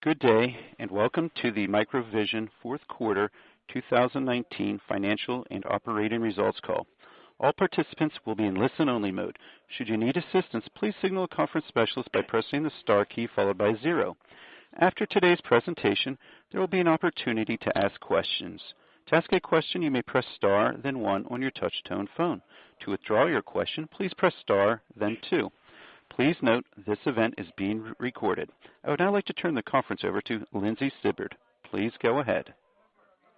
Good day, and welcome to the MicroVision fourth quarter 2019 financial and operating results call. All participants will be in listen-only mode. Should you need assistance, please signal a conference specialist by pressing the star key followed by 0. After today's presentation, there will be an opportunity to ask questions. To ask a question, you may press star, then 1 on your touch-tone phone. To withdraw your question, please press star, then 2. Please note this event is being recorded. I would now like to turn the conference over to Lindsay Sibbard. Please go ahead.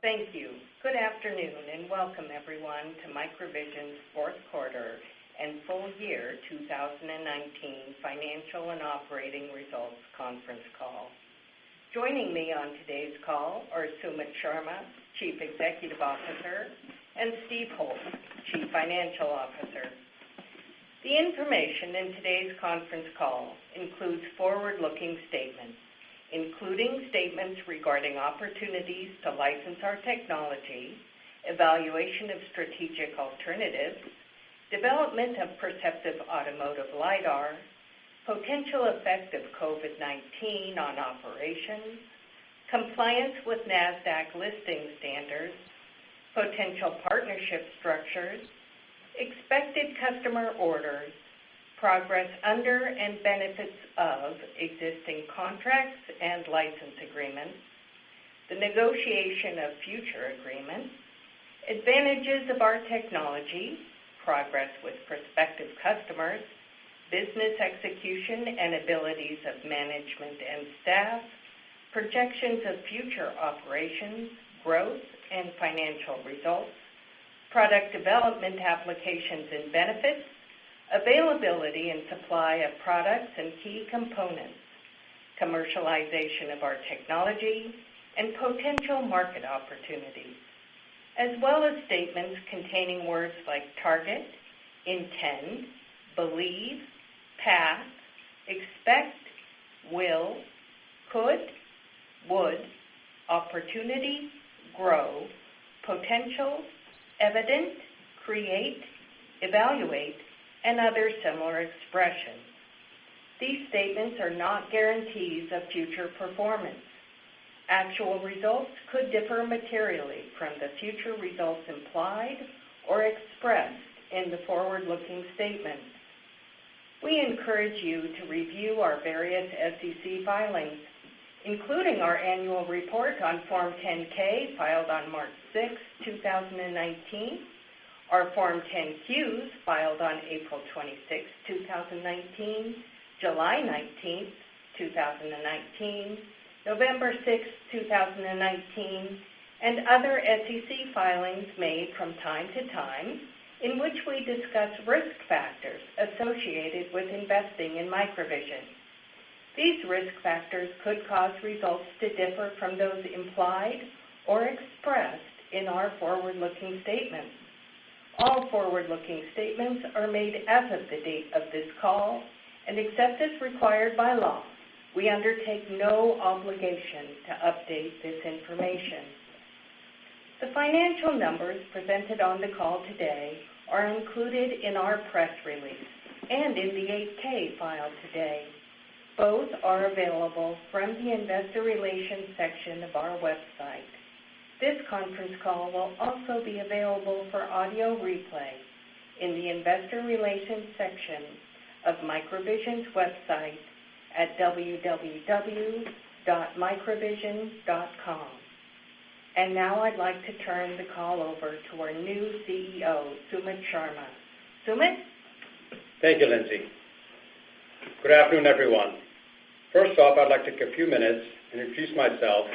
Thank you. Good afternoon and welcome everyone to MicroVision's fourth quarter and full year 2019 financial and operating results conference call. Joining me on today's call are Sumit Sharma, Chief Executive Officer, and Steve Holt, Chief Financial Officer. The information in today's conference call includes forward-looking statements, including statements regarding opportunities to license our technology, evaluation of strategic alternatives, development of perceptive automotive LiDAR, potential effect of COVID-19 on operations, compliance with NASDAQ listing standards, potential partnership structures, expected customer orders, progress under and benefits of existing contracts and license agreements, the negotiation of future agreements, advantages of our technology, progress with prospective customers, business execution and abilities of management and staff, projections of future operations, growth, and financial results, product development applications and benefits, availability and supply of products and key components, commercialization of our technology, and potential market opportunities, as well as statements containing words like target, intend, believe, path, expect, will, could, would, opportunity, grow, potential, evident, create, evaluate, and other similar expressions. These statements are not guarantees of future performance. Actual results could differ materially from the future results implied or expressed in the forward-looking statements. We encourage you to review our various SEC filings, including our annual report on Form 10-K filed on March 6, 2019, our Form 10-Qs filed on April 26, 2019, July 19, 2019, November 6, 2019, and other SEC filings made from time to time in which we discuss risk factors associated with investing in MicroVision. These risk factors could cause results to differ from those implied or expressed in our forward-looking statements. All forward-looking statements are made as of the date of this call, and except as required by law, we undertake no obligation to update this information. The financial numbers presented on the call today are included in our press release and in the 8-K filed today. Both are available from the Investor Relations section of our website. This conference call will also be available for audio replay in the Investor Relations section of MicroVision's website at www.microvision.com. And now I'd like to turn the call over to our new CEO, Sumit Sharma. Sumit? Thank you, Lindsay. Good afternoon, everyone. First off, I'd like to take a few minutes and introduce myself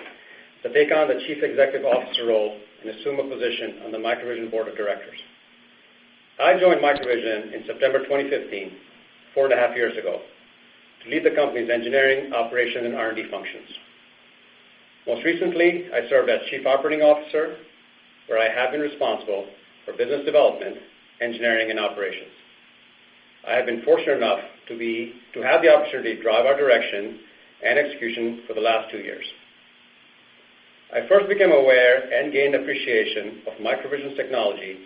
to take on the Chief Executive Officer role and assume a position on the MicroVision Board of Directors. I joined MicroVision in September 2015, 4.5 years ago, to lead the company's engineering, operation, and R&D functions. Most recently, I served as Chief Operating Officer, where I have been responsible for business development, engineering, and operations. I have been fortunate enough to have the opportunity to drive our direction and execution for the last 2 years. I first became aware and gained appreciation of MicroVision's technology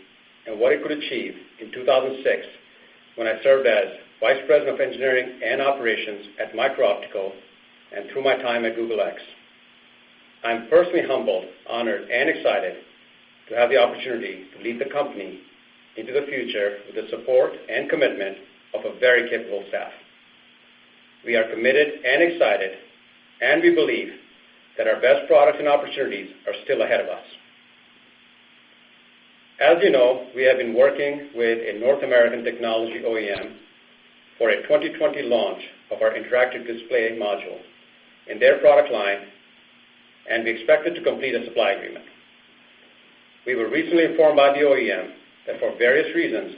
and what it could achieve in 2006 when I served as Vice President of Engineering and Operations at Micro Optical and through my time at Google X. I'm personally humbled, honored, and excited to have the opportunity to lead the company into the future with the support and commitment of a very capable staff. We are committed and excited, and we believe that our best products and opportunities are still ahead of us. As you know, we have been working with a North American technology OEM for a 2020 launch of our interactive display module in their product line, and we expected to complete a supply agreement. We were recently informed by the OEM that for various reasons,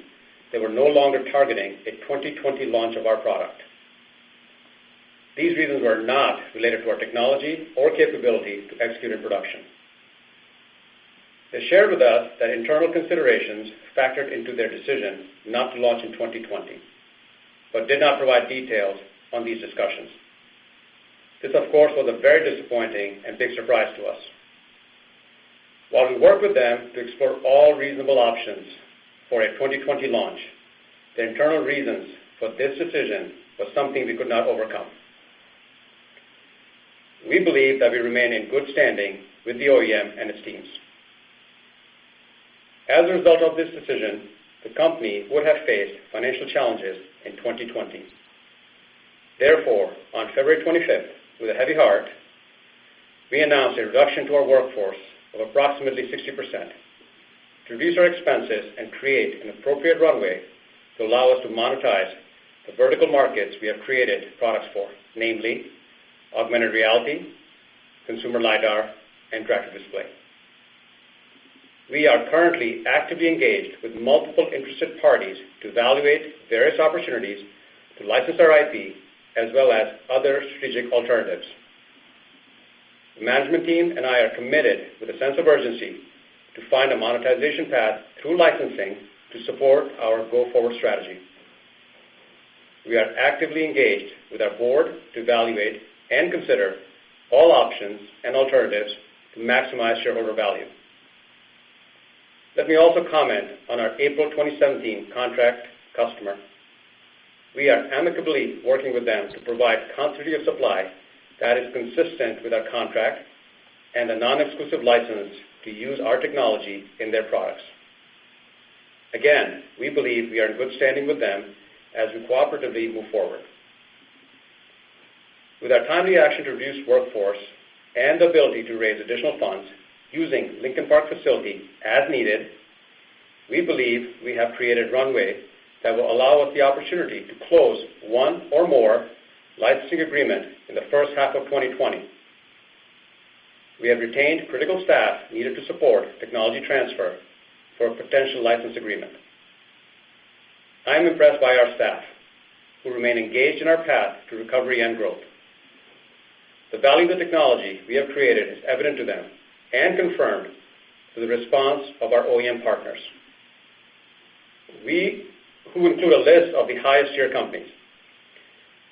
they were no longer targeting a 2020 launch of our product. These reasons were not related to our technology or capability to execute in production. They shared with us that internal considerations factored into their decision not to launch in 2020, but did not provide details on these discussions. This, of course, was a very disappointing and big surprise to us. While we worked with them to explore all reasonable options for a 2020 launch, the internal reasons for this decision was something we could not overcome. We believe that we remain in good standing with the OEM and its teams. As a result of this decision, the company would have faced financial challenges in 2020. Therefore, on February 25th, with a heavy heart, we announced a reduction to our workforce of approximately 60% to reduce our expenses and create an appropriate runway to allow us to monetize the vertical markets we have created products for, namely augmented reality, consumer LiDAR, and interactive display. We are currently actively engaged with multiple interested parties to evaluate various opportunities to license our IP as well as other strategic alternatives. The management team and I are committed with a sense of urgency to find a monetization path through licensing to support our go-forward strategy. We are actively engaged with our board to evaluate and consider all options and alternatives to maximize shareholder value. Let me also comment on our April 2017 contract customer. We are amicably working with them to provide continuity of supply that is consistent with our contract and a non-exclusive license to use our technology in their products. Again, we believe we are in good standing with them as we cooperatively move forward. With our timely action to reduce workforce and the ability to raise additional funds using Lincoln Park facility as needed, we believe we have created runway that will allow us the opportunity to close one or more licensing agreement in the first half of 2020. We have retained critical staff needed to support technology transfer for a potential license agreement. I am impressed by our staff, who remain engaged in our path to recovery and growth. The value of the technology we have created is evident to them and confirmed through the response of our OEM partners, who include a list of the highest tier companies.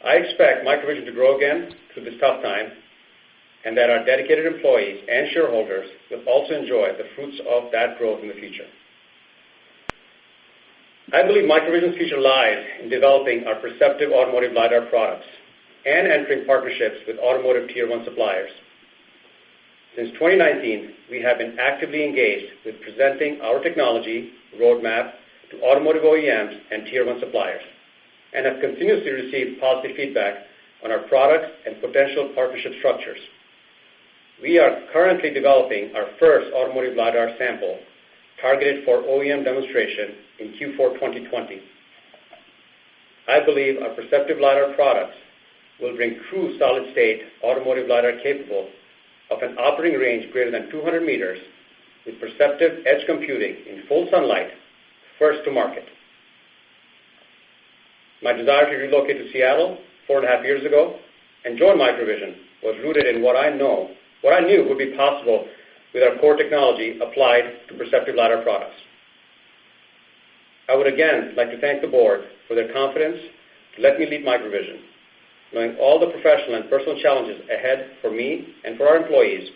I expect MicroVision to grow again through this tough time, and that our dedicated employees and shareholders will also enjoy the fruits of that growth in the future. I believe MicroVision's future lies in developing our perceptive automotive LiDAR products and entering partnerships with automotive Tier 1 suppliers. Since 2019, we have been actively engaged with presenting our technology roadmap to automotive OEMs and Tier 1 suppliers, and have continuously received positive feedback on our products and potential partnership structures. We are currently developing our first automotive LiDAR sample targeted for OEM demonstration in Q4 2020. I believe our perceptive LiDAR products will bring true solid-state automotive LiDAR capable of an operating range greater than 200 meters with perceptive edge computing in full sunlight, first to market. My desire to relocate to Seattle 4.5 years ago and join MicroVision was rooted in what I knew would be possible with our core technology applied to perceptive LiDAR products. I would again like to thank the board for their confidence to let me lead MicroVision. Knowing all the professional and personal challenges ahead for me and for our employees,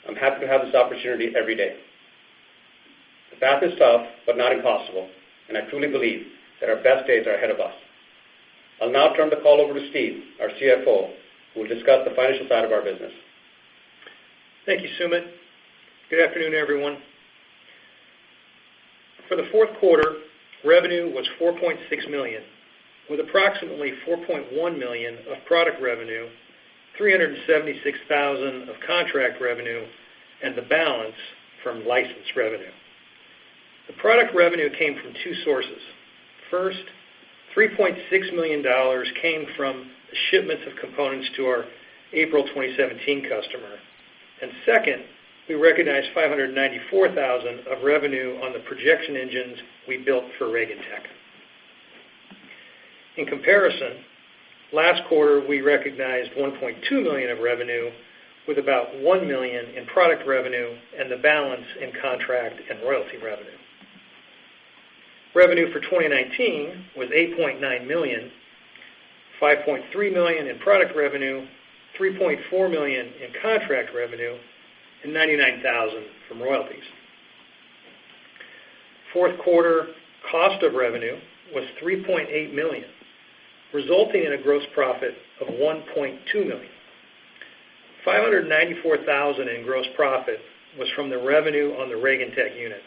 I'm happy to have this opportunity every day. The path is tough, but not impossible, and I truly believe that our best days are ahead of us. I'll now turn the call over to Steve, our CFO, who will discuss the financial side of our business. Thank you, Sumit. Good afternoon, everyone. For the fourth quarter, revenue was $4.6 million, with approximately $4.1 million of product revenue, $376,000 of contract revenue, and the balance from license revenue. The product revenue came from two sources. First, $3.6 million came from the shipments of components to our April 2017 customer. And second, we recognized $594,000 of revenue on the projection engines we built for Reagan Tech. In comparison, last quarter we recognized $1.2 million of revenue, with about $1 million in product revenue and the balance in contract and royalty revenue. Revenue for 2019 was $8.9 million, $5.3 million in product revenue, $3.4 million in contract revenue, and $99,000 from royalties. Fourth quarter cost of revenue was $3.8 million, resulting in a gross profit of $1.2 million. $594,000 in gross profit was from the revenue on the Reagan Tech units,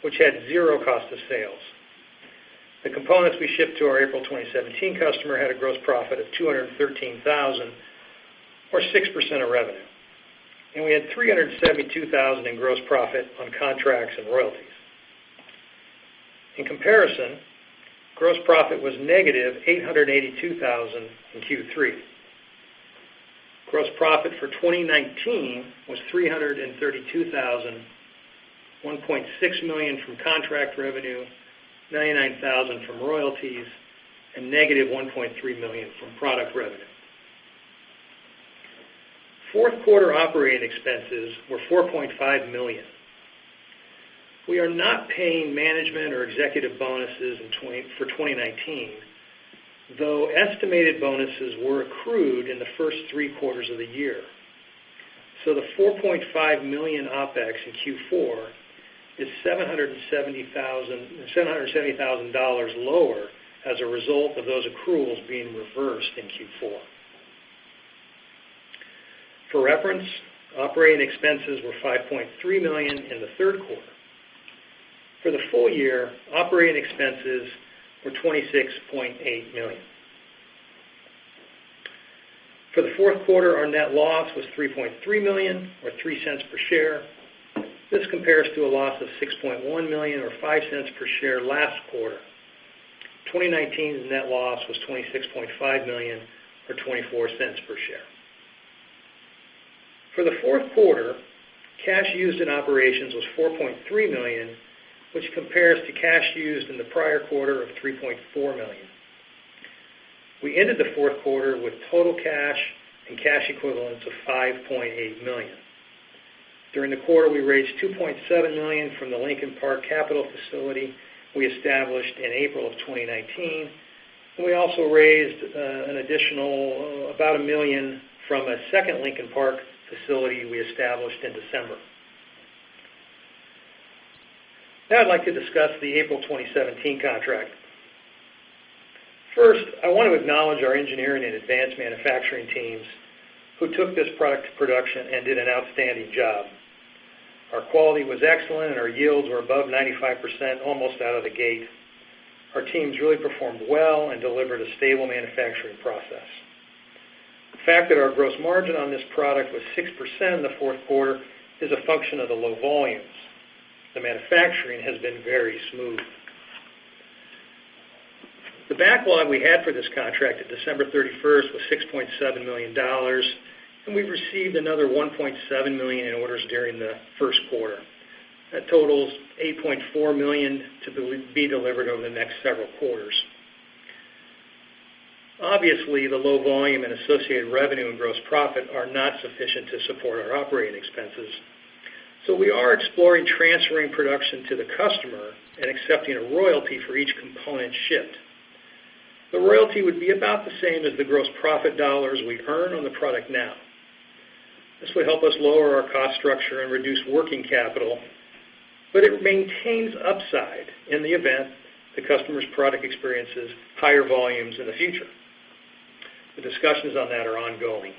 which had zero cost of sales. The components we shipped to our April 2017 customer had a gross profit of $213,000, or 6% of revenue. And we had $372,000 in gross profit on contracts and royalties. In comparison, gross profit was negative $882,000 in Q3. Gross profit for 2019 was $332,000, $1.6 million from contract revenue, $99,000 from royalties, and negative $1.3 million from product revenue. Fourth quarter operating expenses were $4.5 million. We are not paying management or executive bonuses for 2019, though estimated bonuses were accrued in the first 3 quarters of the year. So the $4.5 million OPEX in Q4 is $770,000 lower as a result of those accruals being reversed in Q4. For reference, operating expenses were $5.3 million in the third quarter. For the full year, operating expenses were $26.8 million. For the fourth quarter, our net loss was $3.3 million, or 3 cents per share. This compares to a loss of $6.1 million, or 5 cents per share last quarter. 2019's net loss was $26.5 million, or 24 cents per share. For the fourth quarter, cash used in operations was $4.3 million, which compares to cash used in the prior quarter of $3.4 million. We ended the fourth quarter with total cash and cash equivalents of $5.8 million. During the quarter, we raised $2.7 million from the Lincoln Park Capital facility we established in April of 2019, and we also raised an additional about $1 million from a second Lincoln Park facility we established in December. Now I'd like to discuss the April 2017 contract. First, I want to acknowledge our engineering and advanced manufacturing teams who took this product to production and did an outstanding job. Our quality was excellent and our yields were above 95% almost out of the gate. Our teams really performed well and delivered a stable manufacturing process. The fact that our gross margin on this product was 6% in the fourth quarter is a function of the low volumes. The manufacturing has been very smooth. The backlog we had for this contract at December 31st was $6.7 million, and we've received another $1.7 million in orders during the first quarter. That totals $8.4 million to be delivered over the next several quarters. Obviously, the low volume and associated revenue and gross profit are not sufficient to support our operating expenses. So we are exploring transferring production to the customer and accepting a royalty for each component shipped. The royalty would be about the same as the gross profit dollars we earn on the product now. This would help us lower our cost structure and reduce working capital, but it maintains upside in the event the customer's product experiences higher volumes in the future. The discussions on that are ongoing.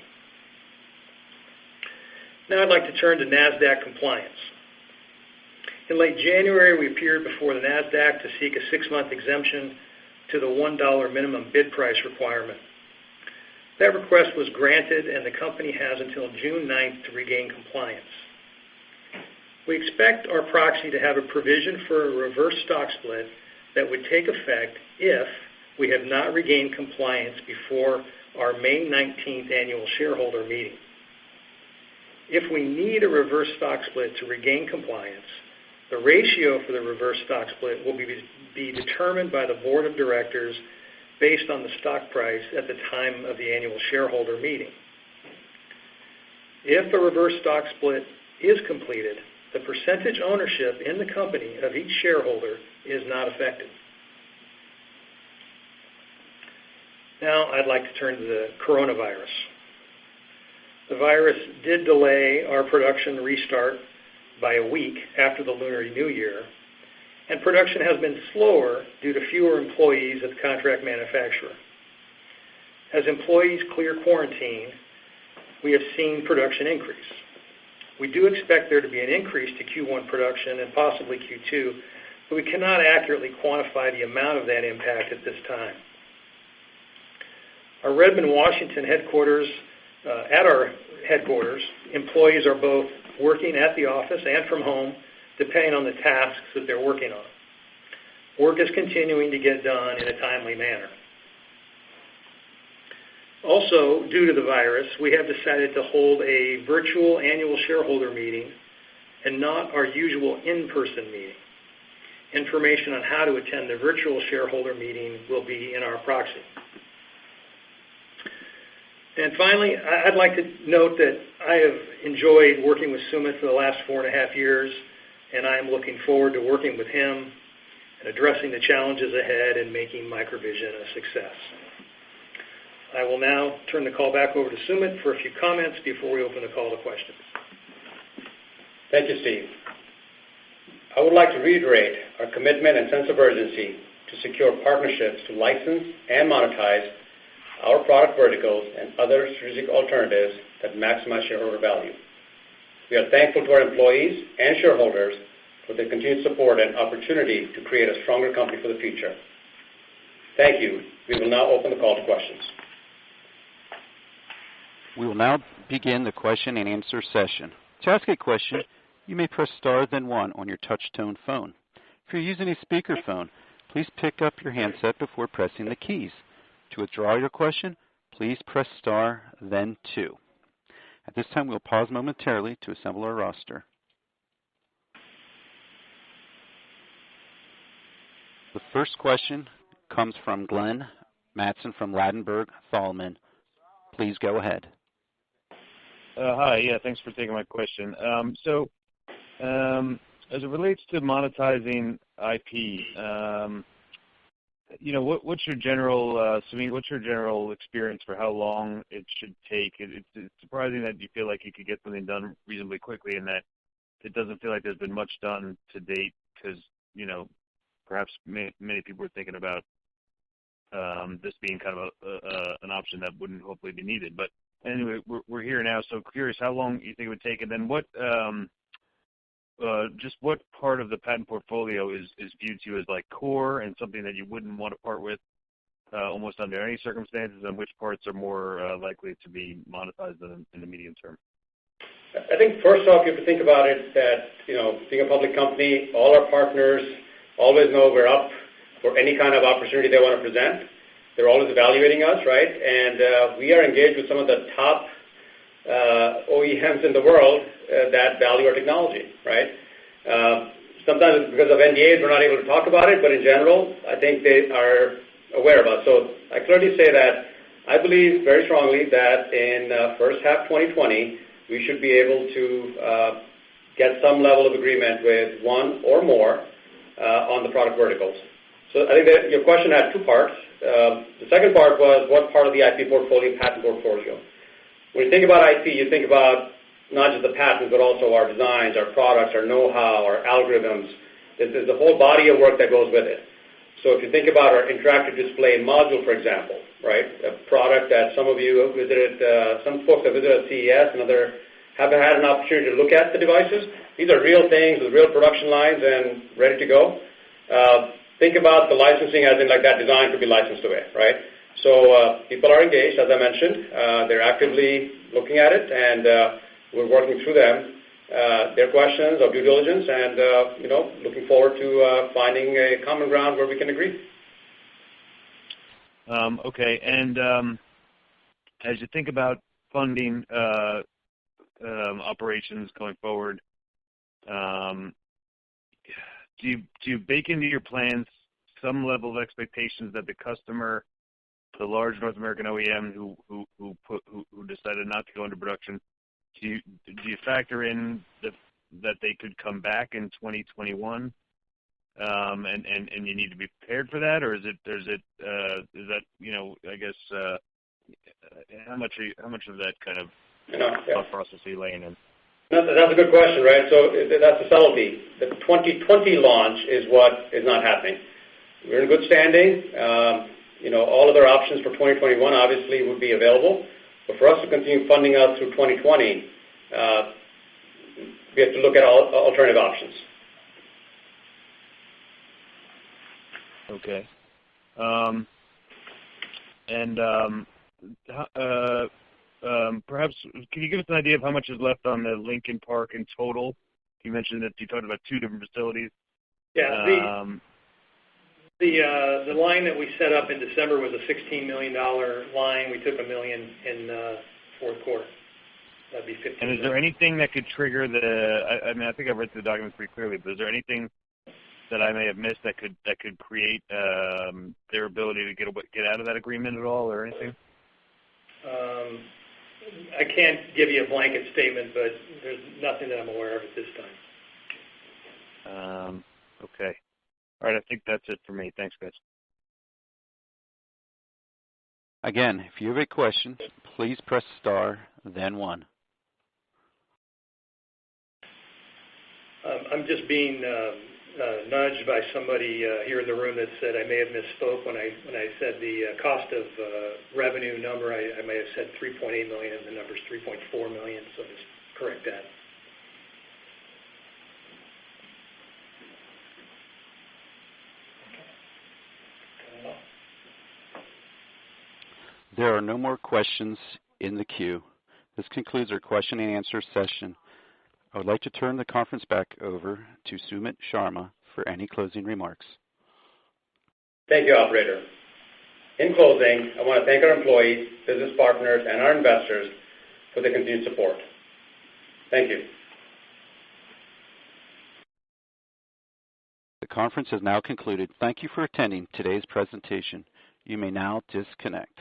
Now I'd like to turn to NASDAQ compliance. In late January, we appeared before the NASDAQ to seek a 6-month exemption to the $1 minimum bid price requirement. That request was granted, and the company has until June 9th to regain compliance. We expect our proxy to have a provision for a reverse stock split that would take effect if we have not regained compliance before our May 19th annual shareholder meeting. If we need a reverse stock split to regain compliance, the ratio for the reverse stock split will be determined by the board of directors based on the stock price at the time of the annual shareholder meeting. If a reverse stock split is completed, the percentage ownership in the company of each shareholder is not affected. Now I'd like to turn to the coronavirus. The virus did delay our production restart by a week after the Lunar New Year, and production has been slower due to fewer employees at the contract manufacturer. As employees clear quarantine, we have seen production increase. We do expect there to be an increase to Q1 production and possibly Q2, but we cannot accurately quantify the amount of that impact at this time. Our Redmond, Washington headquarters, at our headquarters, employees are both working at the office and from home, depending on the tasks that they're working on. Work is continuing to get done in a timely manner. Also, due to the virus, we have decided to hold a virtual annual shareholder meeting and not our usual in-person meeting. Information on how to attend the virtual shareholder meeting will be in our proxy. And finally, I'd like to note that I have enjoyed working with Sumit for the last 4.5 years, and I am looking forward to working with him and addressing the challenges ahead and making MicroVision a success. I will now turn the call back over to Sumit for a few comments before we open the call to questions. Thank you, Steve. I would like to reiterate our commitment and sense of urgency to secure partnerships to license and monetize our product verticals and other strategic alternatives that maximize shareholder value. We are thankful to our employees and shareholders for their continued support and opportunity to create a stronger company for the future. Thank you. We will now open the call to questions. We will now begin the question and answer session. To ask a question, you may press star then one on your touch-tone phone. If you're using a speakerphone, please pick up your handset before pressing the keys. To withdraw your question, please press star then two. At this time, we'll pause momentarily to assemble our roster. The first question comes from Glenn Mattson from Ladenburg Thalmann. Please go ahead. Hi, yeah, thanks for taking my question. As it relates to monetizing IP, what's your general, Sumit, what's your general experience for how long it should take? It's surprising that you feel like you could get something done reasonably quickly and that it doesn't feel like there's been much done to date because, perhaps many people are thinking about this being kind of an option that wouldn't hopefully be needed. But anyway, we're here now, so curious how long you think it would take, and then what part of the patent portfolio is viewed to you as like core and something that you wouldn't want to part with almost under any circumstances, and which parts are more likely to be monetized in the medium term? I think first off, you have to think about it that, being a public company, all our partners always know we're up for any kind of opportunity they want to present. They're always evaluating us, right? And we are engaged with some of the top OEMs in the world that value our technology, right? Sometimes because of NDAs, we're not able to talk about it, but in general, I think they are aware of us. So I clearly say that I believe very strongly that in first half 2020, we should be able to get some level of agreement with one or more on the product verticals. So I think that your question had two parts. The second part was what part of the IP portfolio, patent portfolio. When you think about IP, you think about not just the patents, but also our designs, our products, our know-how, our algorithms. There's a whole body of work that goes with it. So if you think about our interactive display module, for example, right, a product that some of you have visited, some folks have visited CES and other have had an opportunity to look at the devices. These are real things with real production lines and ready to go. Think about the licensing as in like that design could be licensed away, right? So people are engaged, as I mentioned. They're actively looking at it, and we're working through them. Their questions of due diligence and, looking forward to finding a common ground where we can agree. Okay. And as you think about funding operations going forward, do you bake into your plans some level of expectations that the customer, the large North American OEM who decided not to go into production, do you factor in that they could come back in 2021, and you need to be prepared for that, or is that I guess how much of that kind of thought process are you laying in? No, that's a good question, right? So that's the subtlety. The 2020 launch is what is not happening. We're in good standing. All other options for 2021 obviously would be available. But for us to continue funding out through 2020, we have to look at alternative options. Okay. Perhaps, can you give us an idea of how much is left on the Lincoln Park in total? You mentioned that you talked about 2 different facilities. Yeah. The line that we set up in December was a $16 million line. We took $1 million in fourth quarter. That'd be 15. And is there anything that could trigger I think I've read through the documents pretty clearly, but is there anything that I may have missed that could create their ability to get out of that agreement at all, or anything? I can't give you a blanket statement, but there's nothing that I'm aware of at this time. Okay. All right, I think that's it for me. Thanks, guys. Again, if you have a question, please press star, then 1. I'm just being nudged by somebody here in the room that said I may have misspoke when I said the cost of revenue number. I may have said $3.8 million, and the number's $3.4 million, so just correct that. There are no more questions in the queue. This concludes our question and answer session. I would like to turn the conference back over to Sumit Sharma for any closing remarks. Thank you, operator. In closing, I want to thank our employees, business partners, and our investors for their continued support. Thank you. The conference has now concluded. Thank you for attending today's presentation. You may now disconnect.